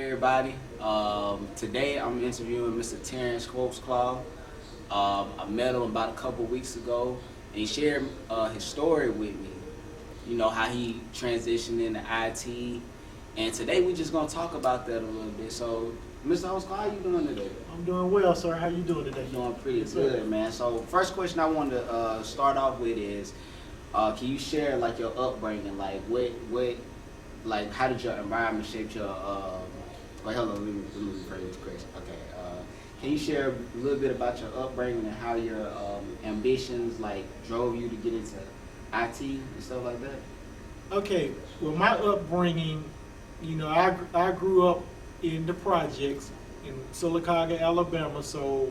everybody. Today I'm interviewing Mr. Terence Holtzclaw. I met him about a couple weeks ago, and he shared his story with me. You know how he transitioned into IT, and today we're just gonna talk about that a little bit. So, Mr. Holtzclaw, how you doing today? I'm doing well, sir. How you doing today? Doing pretty Yes, good, sir. man. So, first question I wanted to start off with is, can you share like your upbringing, like like how did your environment shape your wait, hold on, let me rephrase this question. Okay, can you share a little bit about your upbringing and how your ambitions like drove you to get into IT and stuff like that? Okay, well, my upbringing, I grew up in the projects in Sylacauga, Alabama, so,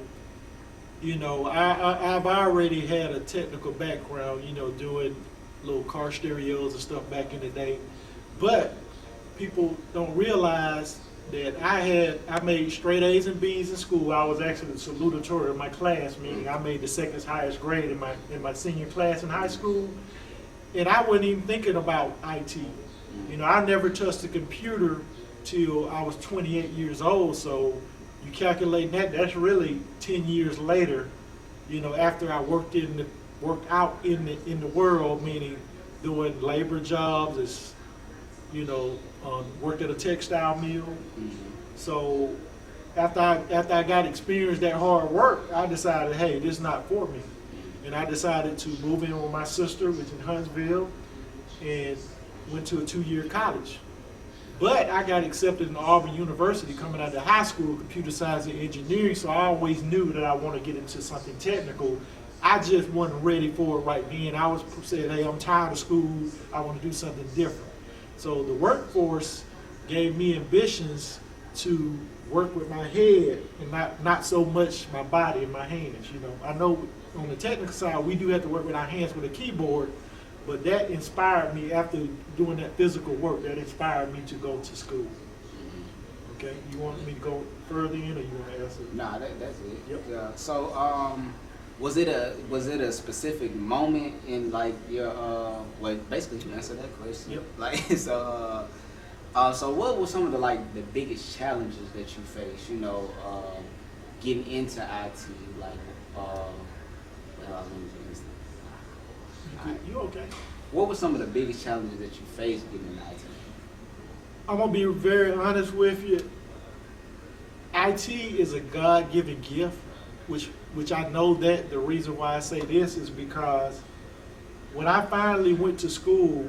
I've already had a technical background, doing little car stereos and stuff back in the day. But people don't realize that I made straight A's and B's in school. I was actually the salutatorian of my class, meaning I made the second highest grade in my senior class in high school. And I wasn't even thinking about IT. I never touched a computer till I was 28 years old. So you calculate that's really 10 years later, after I worked out in the world, meaning doing labor jobs, worked at a textile mill. So after I got experience that hard work, I decided, hey, this is not for me. And I decided to move in with my sister, which is in Huntsville, and went to a 2-year college. But I got accepted in Auburn University coming out of high school, computer science and engineering, so I always knew that I want to get into something technical. I just wasn't ready for it right then. I was saying, hey, I'm tired of school, I want to do something different. So the workforce gave me ambitions to work with my head and not so much my body and my hands. I know on the technical side we do have to work with our hands with a keyboard, but that inspired me after doing that physical work. That inspired me to go to school. Okay, you want me to go further in, or you want to answer? Nah, that's it. Yep. Yeah. So, was it a specific moment in like your well, basically you answered that question. Yep. Like so. So what were some of the biggest challenges that you faced? Getting into IT, like let me just- You okay? What were some of the biggest challenges that you faced getting into IT? I'm gonna be very honest with you. IT is a God-given gift, which I know that the reason why I say this is because when I finally went to school,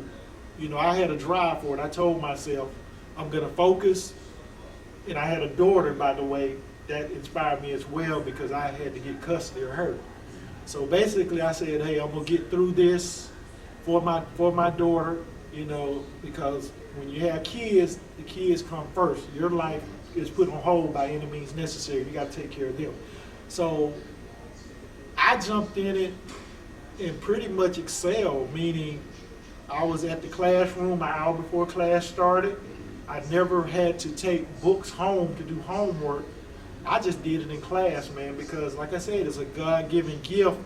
I had a drive for it. I told myself, I'm gonna focus, and I had a daughter, by the way, that inspired me as well because I had to get custody of her. So basically I said, hey, I'm gonna get through this for my daughter, because when you have kids, the kids come first. Your life is put on hold by any means necessary. You gotta take care of them. So I jumped in it and pretty much excelled, meaning I was at the classroom an hour before class started. I never had to take books home to do homework. I just did it in class, man, because like I said, it's a God-given gift,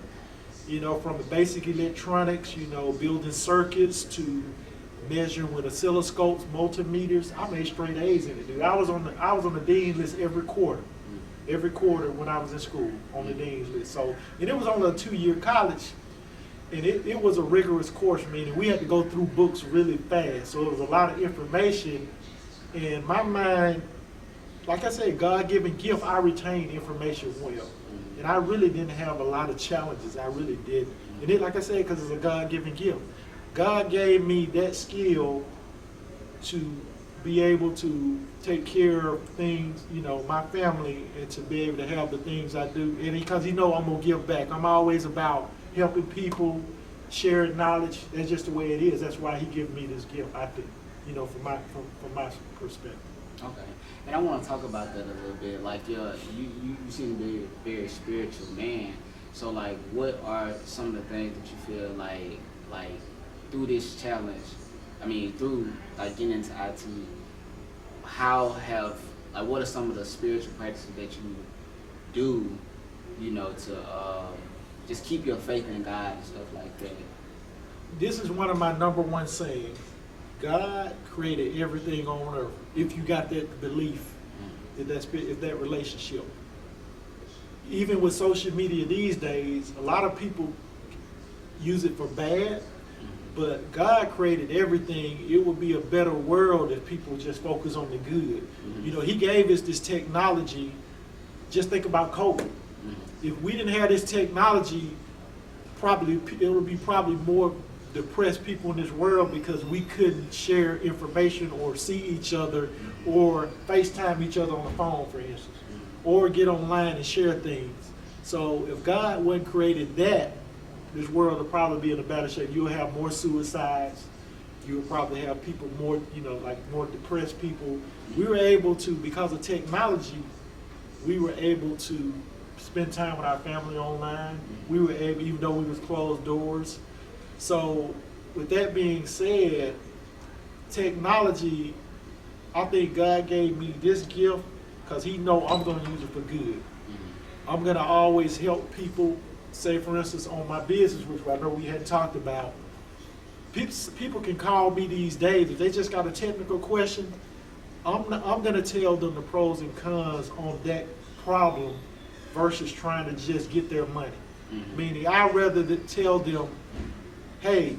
from the basic electronics, building circuits to measuring with oscilloscopes, multimeters. I made straight A's in it, dude. I was on the dean's list every quarter when I was in school, on the dean's list. So, and it was only a 2-year college, and it was a rigorous course, meaning we had to go through books really fast. So it was a lot of information, and my mind, like I said, God-given gift, I retained information well. And I really didn't have a lot of challenges. I really didn't. And it, like I said, because it's a God-given gift. God gave me that skill to be able to take care of things, my family, and to be able to have the things I do. And because I'm going to give back. I'm always about helping people, sharing knowledge. That's just the way it is. That's why he gave me this gift, I think, from my perspective. Okay, and I want to talk about that a little bit. Like, you seem to be a very spiritual man. So, like, what are some of the things that you feel like through this challenge? I mean, through like getting into IT, what are some of the spiritual practices that you do, to just keep your faith in God and stuff like that? This is one of my number one sayings. God created everything on earth. If you got that belief, if that relationship. Even with social media these days, a lot of people use it for bad, but God created everything. It would be a better world if people just focus on the good. You know, He gave us this technology. Just think about COVID. If we didn't have this technology, it would be probably more depressed people in this world because we couldn't share information or see each other or FaceTime each other on the phone, for instance, or get online and share things. So if God wasn't created that, this world would probably be in a better shape. You'll have more suicides. You would probably have people more, like more depressed people. We were able to, because of technology, we were able to spend time with our family online. We were able, even though we was closed doors. So with that being said, technology, I think God gave me this gift because He know I'm going to use it for good. I'm going to always help people. Say, for instance, on my business, which I know we hadn't talked about, people can call me these days. If they just got a technical question, I'm going to tell them the pros and cons on that problem versus trying to just get their money. Meaning, I'd rather tell them, hey,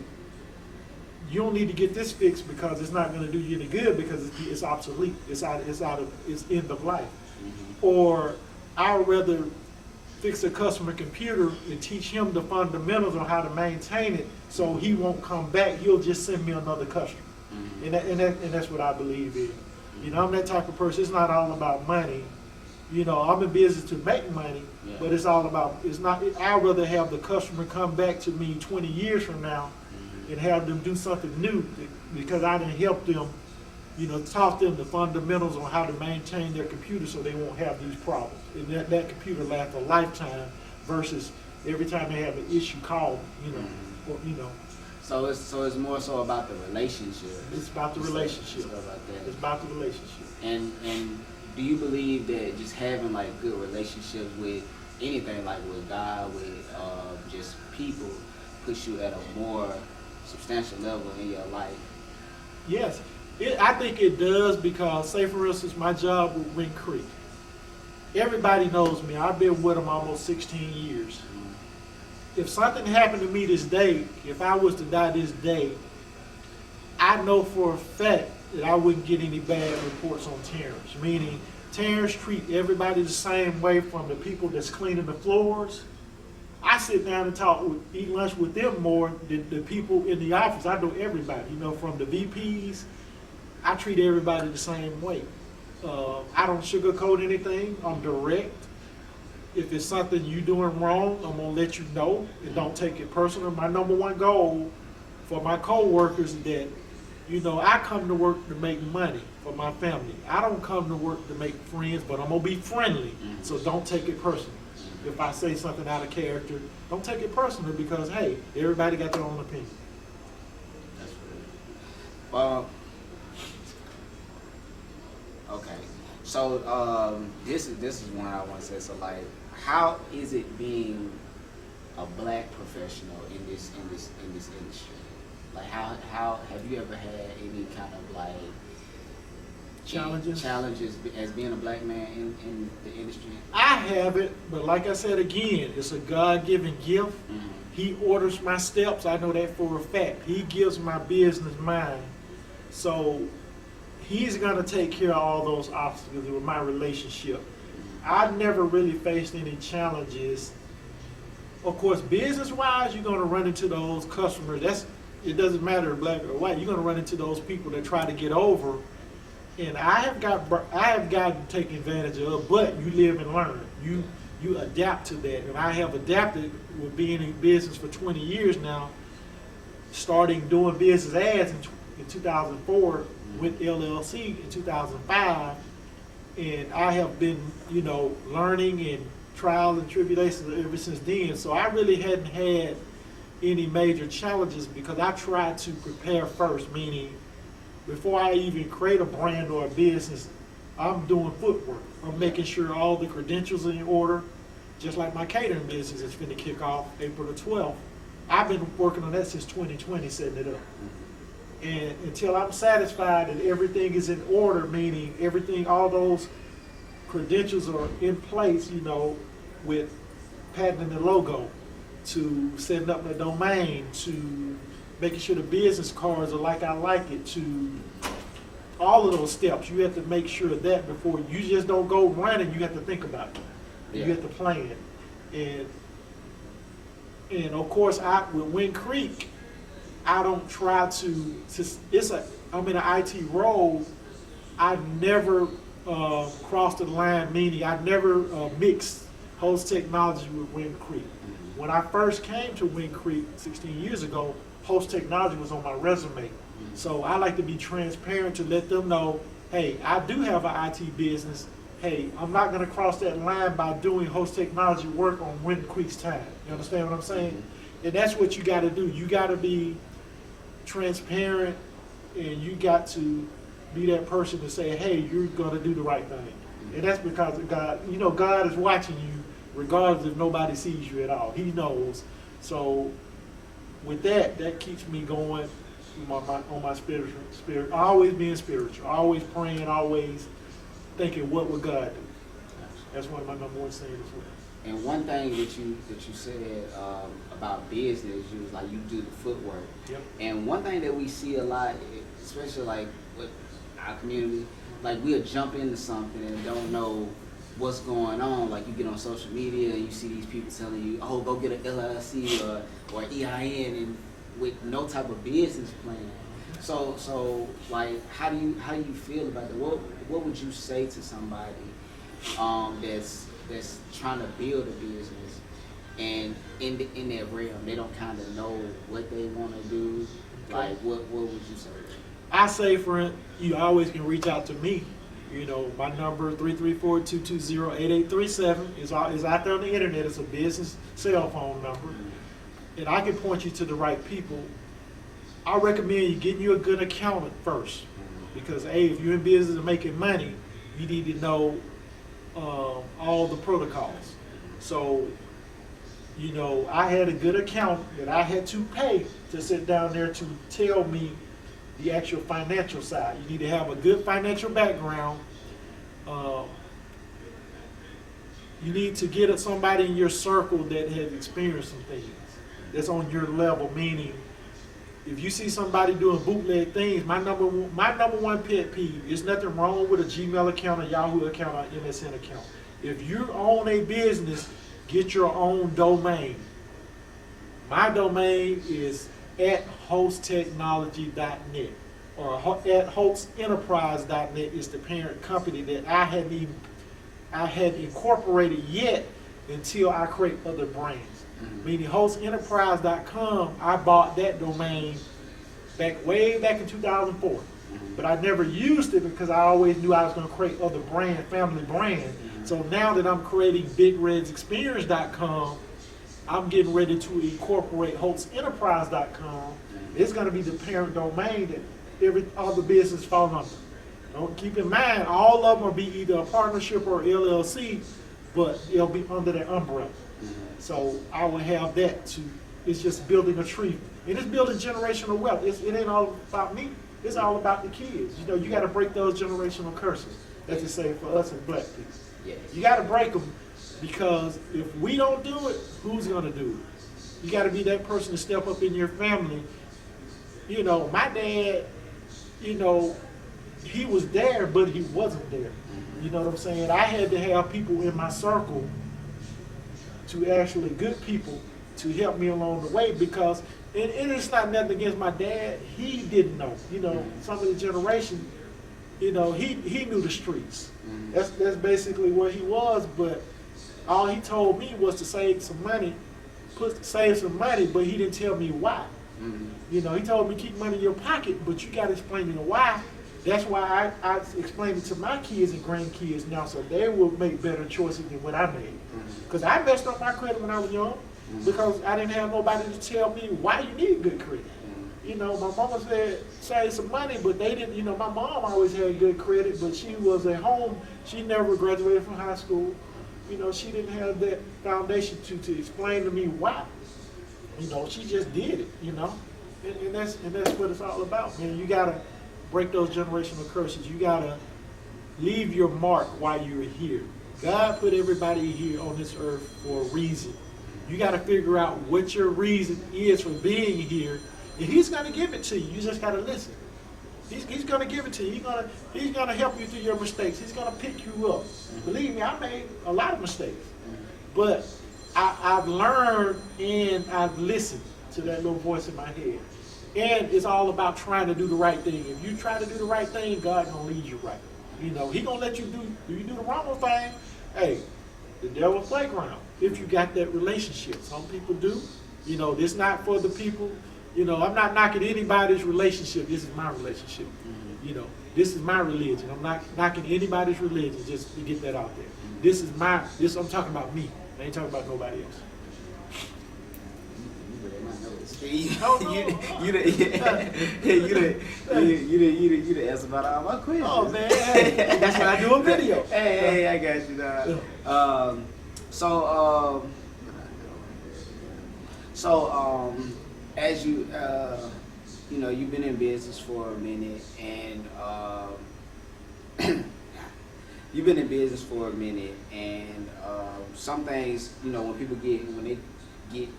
you don't need to get this fixed because it's not going to do you any good because it's obsolete. It's end of life. Or I'd rather fix a customer computer and teach him the fundamentals on how to maintain it so he won't come back. He'll just send me another customer. And that's what I believe in. I'm that type of person. It's not all about money. I'm in business to make money, but it's not. I'd rather have the customer come back to me 20 years from now and have them do something new because I didn't help them, taught them the fundamentals on how to maintain their computer so they won't have these problems. And that computer lasts a lifetime versus every time they have an issue, call them, So it's more so about the relationship. It's about the relationship. It's about the relationship. And do you believe that just having like good relationships with anything, like with God, with just people, puts you at a more substantial level in your life? Yes, I think it does because, say for instance, my job with Ring Creek. Everybody knows me. I've been with them almost 16 years. If something happened to me this day, if I was to die this day, I know for a fact that I wouldn't get any bad reports on Terence. Meaning, Terence treat everybody the same way, from the people that's cleaning the floors. I sit down and eat lunch with them more than the people in the office. I know everybody, from the VPs. I treat everybody the same way. I don't sugarcoat anything. I'm direct. If it's something you're doing wrong, I'm going to let you know and don't take it personal. My number one goal for my co-workers is that, I come to work to make money for my family. I don't come to work to make friends, but I'm going to be friendly. So don't take it personal. If I say something out of character, don't take it personal because, hey, everybody got their own opinion. That's right. Okay. So this is one I want to say. So like, how is it being a black professional in this industry? Like, how have you ever had any kind of like challenges as being a black man in the industry? I haven't, but like I said again, it's a God-given gift. He orders my steps. I know that for a fact. He gives my business mind. So He's going to take care of all those obstacles with my relationship. I've never really faced any challenges. Of course, business-wise, you're going to run into those customers. It doesn't matter black or white. You're going to run into those people that try to get over. And I have gotten taken advantage of, but you live and learn. You adapt to that. And I have adapted with being in business for 20 years now, starting doing business ads in 2004 with LLC in 2005. And I have been, learning and trials and tribulations ever since then. So I really hadn't had any major challenges because I tried to prepare first, meaning before I even create a brand or a business, I'm doing footwork. I'm making sure all the credentials are in order, just like my catering business is finna kick off April the 12th. I've been working on that since 2020, setting it up. And until I'm satisfied that everything is in order, meaning everything, all those credentials are in place, you know, with patenting the logo, to setting up the domain, to making sure the business cards are like I like it, to all of those steps. You have to make sure of that before you just don't go running. You have to think about it. You have to plan. And of course, with Wind Creek, I don't try to I'm in an IT role. I never crossed the line, meaning I never mixed Holtz Technology with Wind Creek. When I first came to Wind Creek 16 years ago, Holtz Technology was on my resume. So I like to be transparent to let them know, hey, I do have an IT business. Hey, I'm not going to cross that line by doing Holtz Technology work on Wind Creek's time. You understand what I'm saying? And that's what you got to do. You got to be transparent, and you got to be that person to say, hey, you're going to do the right thing. And that's because of God. You know, God is watching you regardless if nobody sees you at all. He knows. So with that, that keeps me going on my spirit. Always being spiritual, always praying, always thinking, what would God do? That's one of my number one sayings as well. And one thing that you said about business, you was like, you do the footwork. Yep. And one thing that we see a lot, especially like with our community, like we'll jump into something and don't know what's going on. Like you get on social media and you see these people telling you, oh, go get an LLC or EIN, and with no type of business plan. So like, how do you feel about that? What would you say to somebody that's trying to build a business and in that realm they don't kind of know what they want to do? Like, what would you say? I say, friend, you always can reach out to me. You know, my number 334-220-8837 is out there on the internet. It's a business cell phone number, and I can point you to the right people. I recommend you getting you a good accountant first, because hey, if you're in business and making money, you need to know all the protocols. So, you know, I had a good accountant that I had to pay to sit down there to tell me the actual financial side. You need to have a good financial background. You need to get somebody in your circle that has experienced some things, that's on your level, meaning if you see somebody doing bootleg things, my number one pet peeve is nothing wrong with a Gmail account, a Yahoo account, or MSN account. If you own a business, get your own domain. My domain is at holtztechnology.net, or at holtzenterprise.net is the parent company that I hadn't incorporated yet until I create other brands. Meaning holtzenterprise.com, I bought that domain way back in 2004. But I never used it because I always knew I was going to create other family brands. So now that I'm creating BigRedsExperience.com, I'm getting ready to incorporate holtzenterprise.com. It's going to be the parent domain that all the business fall under. Don't keep in mind, all of them will be either a partnership or LLC, but it'll be under that umbrella. So I will have that it's just building a tree. It is building generational wealth. It ain't all about me. It's all about the kids. You know, you got to break those generational curses, as they say, for us as black people. Yes. You got to break them, because if we don't do it, who's going to do it? You got to be that person to step up in your family. You know, my dad, you know, he was there, but he wasn't there. You know what I'm saying? I had to have people in my circle, to actually good people, to help me along the way, because and it's not nothing against my dad. He didn't know. You know, some of the generation, you know, he knew the streets. That's basically where he was, but all he told me was to save some money, but he didn't tell me why. You know, he told me keep money in your pocket, but you got to explain to me why. That's why I explained it to my kids and grandkids now, so they will make better choices than what I made. Because I messed up my credit when I was young, because I didn't have nobody to tell me why you need good credit. You know, my mama said save some money, but they didn't. You know, my mom always had good credit, but she was at home. She never graduated from high school. You know, she didn't have that foundation to explain to me why. You know, she just did it, you know. And that's what it's all about, man. You gotta break those generational curses. You gotta leave your mark while you're here. God put everybody here on this earth for a reason. You gotta figure out what your reason is for being here, and He's gonna give it to you. You just gotta listen. He's gonna give it to you. He's gonna help you through your mistakes. He's gonna pick you up. Believe me, I made a lot of mistakes, but I've learned and I've listened to that little voice in my head. And it's all about trying to do the right thing. If you try to do the right thing, God's gonna lead you right. You know, He gonna let you do the wrong thing. Hey, the devil's playground. If you got that relationship, some people do. You know, this not for the people. You know, I'm not knocking anybody's relationship. This is my relationship. You know, this is my religion. I'm not knocking anybody's religion. Just to get that out there. I'm talking about me. I ain't talking about nobody else. You done asked about all my questions. Oh man, hey, that's why I do a video. Hey, I got you, dog. As you you've been in business for a minute, and some things, when people get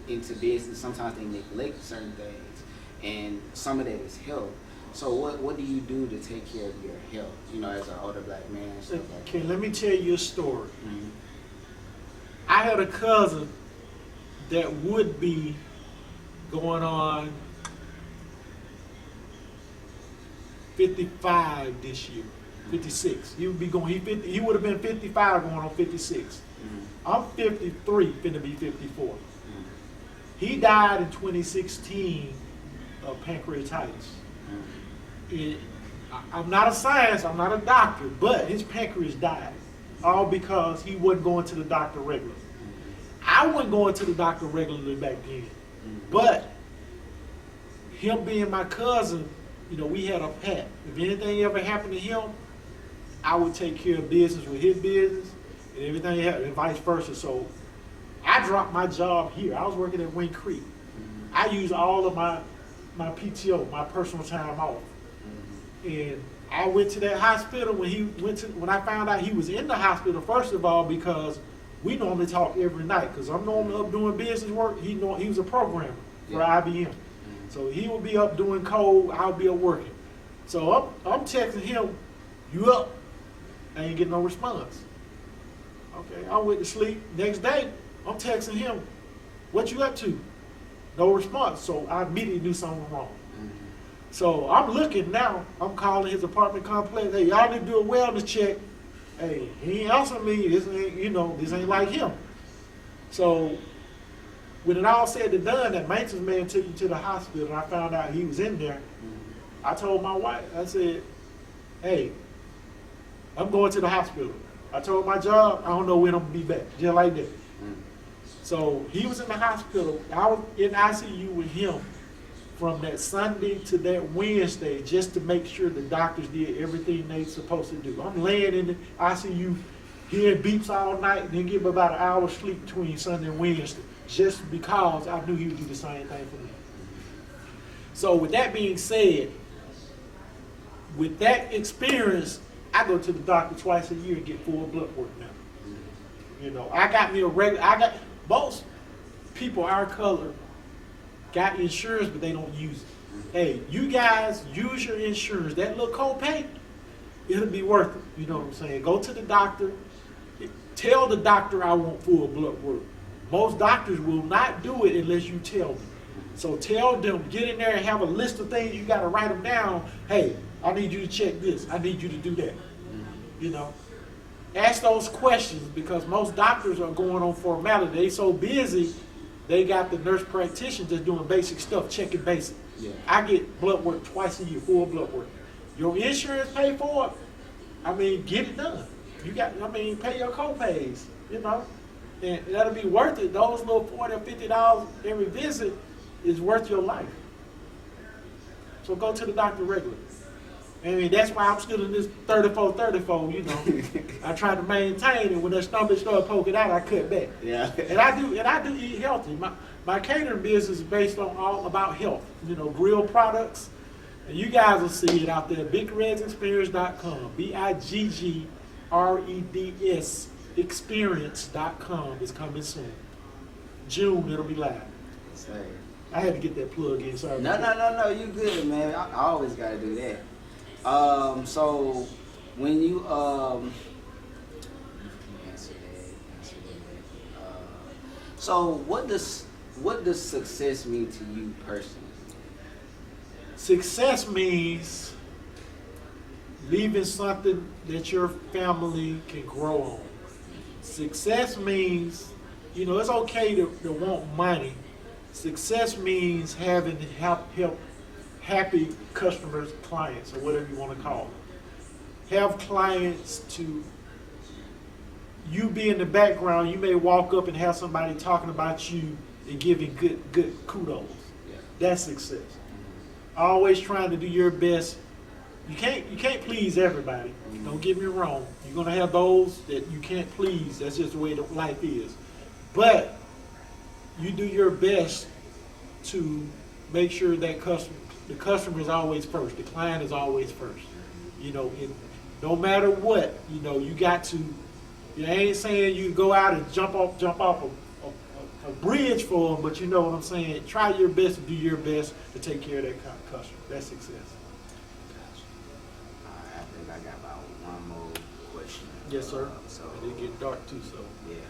into business, sometimes they neglect certain things, and some of that is health. So what do you do to take care of your health, as an older black man and stuff like that? Okay, let me tell you a story. Mm-hmm. I had a cousin that would be going on 55 this year, 56. He would have been 55 going on 56. Mm-hmm. I'm 53, finna be 54. Mm-hmm. He died in 2016 of pancreatitis. Mm-hmm. I'm not a scientist, I'm not a doctor, but his pancreas died. All because he wasn't going to the doctor regularly. I wasn't going to the doctor regularly back then. But him being my cousin, we had a pact. If anything ever happened to him, I would take care of business with his business and everything happened, and vice versa. So I dropped my job here. I was working at Wing Creek. I used all of my PTO, my personal time off. And I went to that hospital when I found out he was in the hospital, first of all, because we normally talk every night, because I'm normally up doing business work. He was a programmer for IBM. So he would be up doing code, I'll be up working. So I'm texting him, "You up?" I ain't getting no response. Okay, I went to sleep. Next day, I'm texting him, "What you up to?" No response. So I immediately knew something was wrong. So I'm looking now. I'm calling his apartment complex. Hey, y'all need to do a wellness check. Hey, he ain't answering me. This ain't like him. So when it all said and done, that maintenance man took me to the hospital, and I found out he was in there. I told my wife, I said, "Hey, I'm going to the hospital." I told my job, I don't know when I'm gonna be back, just like that. So he was in the hospital. I was in ICU with him from that Sunday to that Wednesday, just to make sure the doctors did everything they supposed to do. I'm laying in the ICU, hearing beeps all night, and then give about an hour's sleep between Sunday and Wednesday, just because I knew he would do the same thing for me. So with that being said, with that experience, I go to the doctor twice a year and get full blood work now. I got me most people our color got insurance, but they don't use it. Hey, you guys use your insurance. That little copay, it'll be worth it. You know what I'm saying? Go to the doctor. Tell the doctor I want full blood work. Most doctors will not do it unless you tell them. So tell them, get in there and have a list of things. You got to write them down. Hey, I need you to check this. I need you to do that. Ask those questions, because most doctors are going on formality. They so busy, they got the nurse practitioners just doing basic stuff, checking basic. Yeah. I get blood work twice a year, full blood work. Your insurance pay for it. Get it done. Pay your co-pays, and that'll be worth it. Those little $40 or $50 every visit is worth your life. So go to the doctor regularly. I mean, that's why I'm still in this 34, you know. I try to maintain it. When that stomach started poking out, I cut back. Yeah. And I do eat healthy. My catering business is based on all about health. You know, grill products. And you guys will see it out there. BigRedsExperience.com. BIGGREDS experience.com is coming soon. June, it'll be live. Say. I had to get that plug in. Sorry. No. You good, man. I always gotta do that. So when you answer that. So what does success mean to you personally? Success means leaving something that your family can grow on. Success means, you know, it's okay to want money. Success means having happy customers, clients, or whatever you want to call them. Have clients to, you be in the background, you may walk up and have somebody talking about you and giving good kudos. Yeah. That's success. Always trying to do your best. You can't please everybody. Don't get me wrong. You're gonna have those that you can't please. That's just the way life is. But you do your best to make sure that the customer is always first. The client is always first. You know, no matter what, you know, you got to. I ain't saying you go out and jump off a bridge for them, but you know what I'm saying. Try your best to do your best to take care of that customer. That's success. I think I got about one more question. Yes, sir. So It get dark too, so.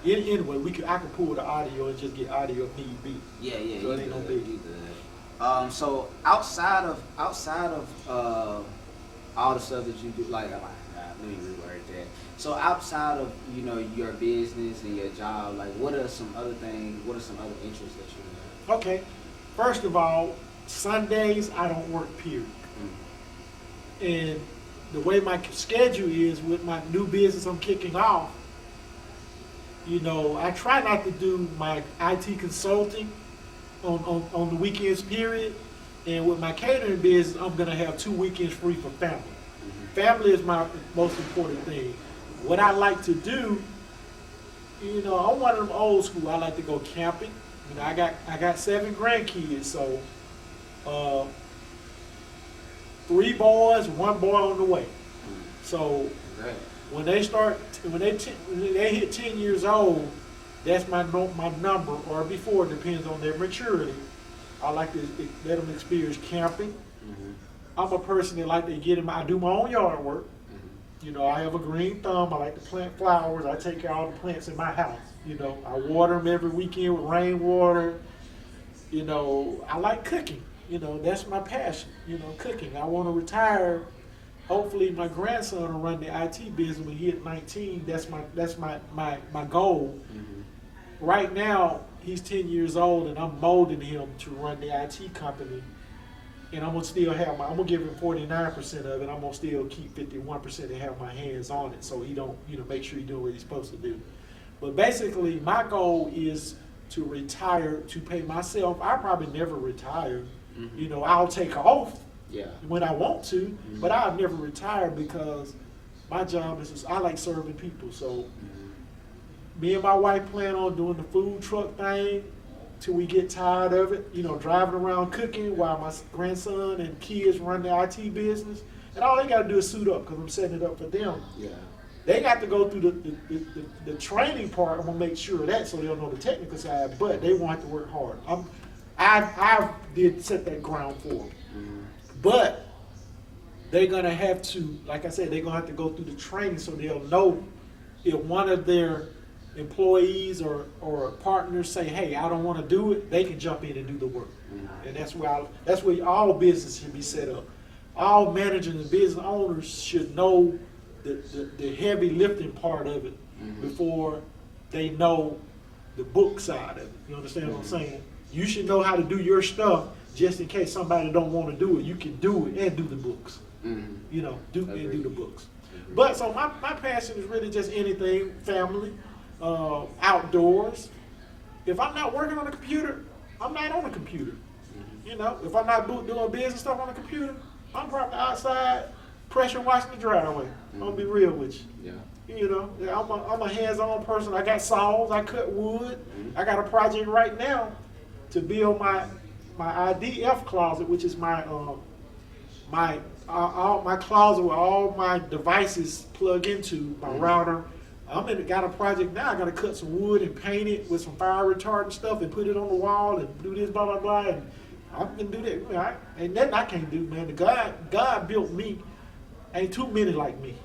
yeah. Anyway, I can pull the audio and just get audio if need be. Yeah. So You it ain't no good. big. You good. So outside of all the stuff that you do, like let me reword that. So outside of, you know, your business and your job, like what are some other things? What are some other interests that you have? Okay. First of all, Sundays I don't work, period. And the way my schedule is with my new business I'm kicking off, you know, I try not to do my IT consulting on the weekends, period. And with my catering business, I'm gonna have 2 weekends free for family. Family is my most important thing. What I like to do, you know, I'm one of them old school. I like to go camping. You know, I got 7 grandkids, so 3 boys, 1 boy on the way. So when they hit 10 years old, that's my number, or before, it depends on their maturity. I like to let them experience camping. I'm a person that like to I do my own yard work. You know, I have a green thumb. I like to plant flowers. I take care of all the plants in my house. You know, I water them every weekend with rainwater. You know, I like cooking. You know, that's my passion. You know, cooking. I want to retire. Hopefully, my grandson will run the IT business when he hit 19. That's my goal. Right now, he's 10 years old, and I'm molding him to run the IT company. And I'm gonna still have I'm gonna give him 49% of it. I'm gonna still keep 51% and have my hands on it, so he don't, you know, make sure he's doing what he's supposed to do. But basically, my goal is to retire, to pay myself. I probably never retire. You know, I'll take off when I want to, but I'll never retire because my job is I like serving people. So me and my wife plan on doing the food truck thing till we get tired of it, you know, driving around cooking while my grandson and kids run the IT business. And all they got to do is suit up because I'm setting it up for them. They got to go through the training part. I'm going to make sure of that so they'll know the technical side, but they won't have to work hard. I did set that ground for them. But they're going to have to, like I said, they're going to have to go through the training so they'll know if one of their employees or partners say, hey, I don't want to do it, they can jump in and do the work. And that's where all business should be set up. All managers and business owners should know the heavy lifting part of it before they know the book side of it. You understand what I'm saying? You should know how to do your stuff just in case somebody don't want to do it. You can do it and do the books. You know, do the books. But so my passion is really just anything, family, outdoors. If I'm not working on a computer, I'm not on a computer. You know, if I'm not doing business stuff on a computer, I'm probably outside pressure washing the driveway. I'm gonna be real with you. Yeah. You know, I'm a hands-on person. I got saws, I cut wood. I got a project right now to build my IDF closet, which is my my closet where all my devices plug into, my router. Got a project now. I got to cut some wood and paint it with some fire retardant stuff and put it on the wall and do this, blah blah blah. And I'm gonna do that. Man, ain't nothing I can't do, man. God built me. Ain't too many like me.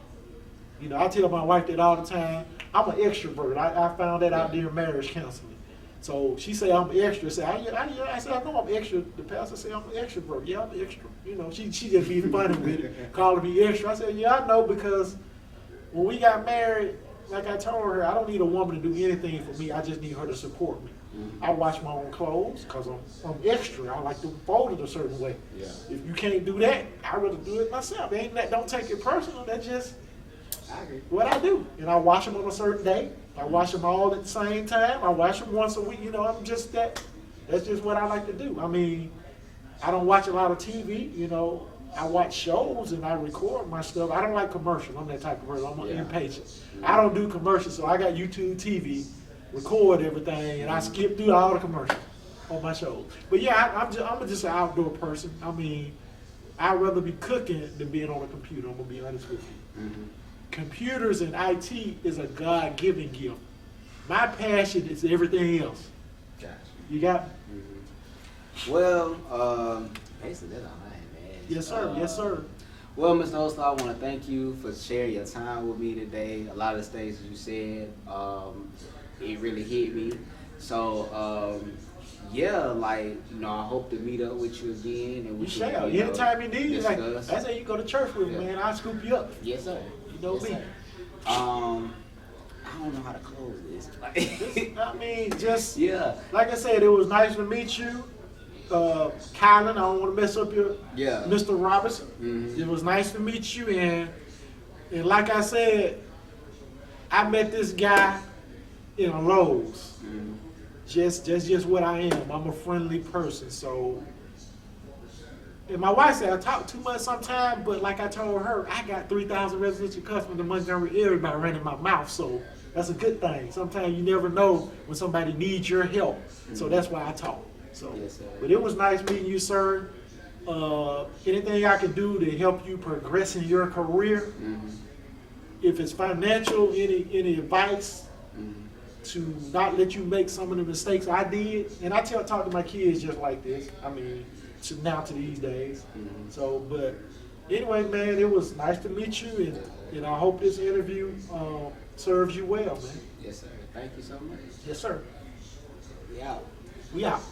You know, I tell my wife that all the time. I'm an extrovert. I found that out there in marriage counseling. So she say I'm extra. I say, I said, I know I'm extra. The pastor say I'm an extrovert. Yeah, I'm extra. You know, she just be funny with it, calling me extra. I said, yeah, I know, because when we got married, like I told her, I don't need a woman to do anything for me. I just need her to support me. I wash my own clothes because I'm extra. I like to fold it a certain way. Yeah. If you can't do that, I'd rather do it myself. Don't take it personal. That's just what I do. And I wash them on a certain day. I wash them all at the same time. I wash them once a week. You know, I'm just that. That's just what I like to do. I mean, I don't watch a lot of TV. You know, I watch shows and I record my stuff. I don't like commercials. I'm that type of person. I'm impatient. I don't do commercials, so I got YouTube TV, record everything, and I skip through all the commercials on my shows. But yeah, I'm just an outdoor person. I mean, I'd rather be cooking than being on a computer. I'm gonna be honest with you. Computers and IT is a God-given gift. My passion is everything else. Gotcha. You got me? Well, basically that's all I had, man. Yes, sir. Yes, sir. Well, Mr. Holtzclaw, I want to thank you for sharing your time with me today. A lot of the things you said, it really hit me. So, yeah, like, you know, I hope to meet up with you again. And we You can, shall. you know, Anytime you need it. Like, discuss. that's how you go to church with me, man. I'll scoop you up. Yes, sir. You know Yes, me. sir. I don't know how to close this. I mean, just Yeah. like I said, it was nice to meet you. Kylen, I don't want to mess up your Yeah. Mr. Robinson. It was nice to meet you, and like I said, I met this guy in a Lowe's. Just what I am. I'm a friendly person, so. And my wife said I talk too much sometimes, but like I told her, I got 3,000 residential customers in Montgomery area by running my mouth, so that's a good thing. Sometimes you never know when somebody needs your help, so that's why I talk. So, Yes, sir. but it was nice meeting you, sir. Anything I can do to help you progress in your career, if it's financial, any advice to not let you make some of the mistakes I did, and I talk to my kids just like this. I mean, to these days. So, but anyway, man, it was nice to meet you, and I hope this interview serves you well, man. Yes, sir. Thank you so much. Yes, sir. We out. We out.